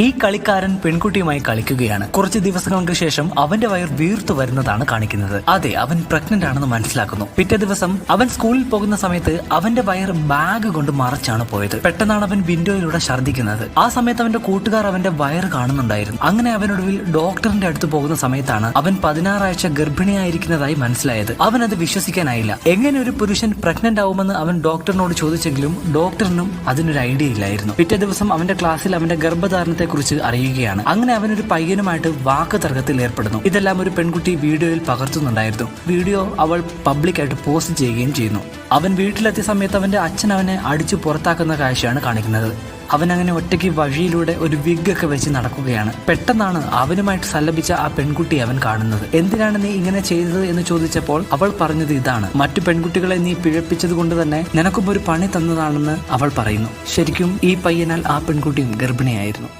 ഈ കളിക്കാരൻ പെൺകുട്ടിയുമായി കളിക്കുകയാണ്. കുറച്ച് ദിവസങ്ങൾക്ക് ശേഷം അവന്റെ വയർ വീർത്തു വരുന്നതാണ് കാണിക്കുന്നത്. അതെ, അവൻ പ്രഗ്നന്റ് ആണെന്ന് മനസ്സിലാക്കുന്നു. പിറ്റേ ദിവസം അവൻ സ്കൂളിൽ പോകുന്ന സമയത്ത് അവന്റെ വയർ ബാഗ് കൊണ്ട് മറച്ചാണ് പോയത്. പെട്ടെന്നാണ് അവൻ വിൻഡോയിലൂടെ ഛർദ്ദിക്കുന്നത്. ആ സമയത്ത് അവന്റെ കൂട്ടുകാർ അവന്റെ വയർ കാണുന്നുണ്ടായിരുന്നു. അങ്ങനെ അവനൊടുവിൽ ഡോക്ടറിന്റെ അടുത്ത് പോകുന്ന സമയത്താണ് അവൻ 16 ആഴ്ച ഗർഭിണിയായിരിക്കുന്നതായി മനസ്സിലായത്. അവൻ അത് വിശ്വസിക്കാനായില്ല. എങ്ങനെ ഒരു പുരുഷൻ പ്രഗ്നന്റ് ആവുമെന്ന് അവൻ ഡോക്ടറിനോട് ചോദിച്ചെങ്കിലും ഡോക്ടറിനും അതിനൊരു ഐഡിയ ഇല്ലായിരുന്നു. പിറ്റേ ദിവസം അവന്റെ ക്ലാസ്സിൽ അവന്റെ ഗർഭധാരണത്തെ കുറിച്ച് അറിയുകയാണ്. അങ്ങനെ അവനൊരു പയ്യനുമായിട്ട് വാക്ക് തർക്കത്തിൽ ഏർപ്പെടുന്നു. ഇതെല്ലാം ഒരു പെൺകുട്ടി വീഡിയോയിൽ പകർത്തുന്നുണ്ടായിരുന്നു. വീഡിയോ അവൾ പബ്ലിക്കായിട്ട് പോസ്റ്റ് ചെയ്യുകയും ചെയ്യുന്നു. അവൻ വീട്ടിലെത്തിയ സമയത്ത് അവന്റെ അച്ഛൻ അവനെ അടിച്ചു പുറത്താക്കുന്ന കാഴ്ചയാണ് കാണിക്കുന്നത്. അവൻ അങ്ങനെ ഒറ്റയ്ക്ക് വഴിയിലൂടെ ഒരു വിഗ് ഒക്കെ വെച്ച് നടക്കുകയാണ്. പെട്ടെന്നാണ് അവനുമായിട്ട് സല്ലപിച്ച ആ പെൺകുട്ടി അവൻ കാണുന്നത്. എന്തിനാണ് നീ ഇങ്ങനെ ചെയ്തത് എന്ന് ചോദിച്ചപ്പോൾ അവൾ പറഞ്ഞത് ഇതാണ്: മറ്റു പെൺകുട്ടികളെ നീ പിഴപ്പിച്ചത് കൊണ്ട് തന്നെ നിനക്കും ഒരു പണി തന്നതാണെന്ന് അവൾ പറയുന്നു. ശരിക്കും ഈ പയ്യനാൽ ആ പെൺകുട്ടിയും ഗർഭിണിയായിരുന്നു.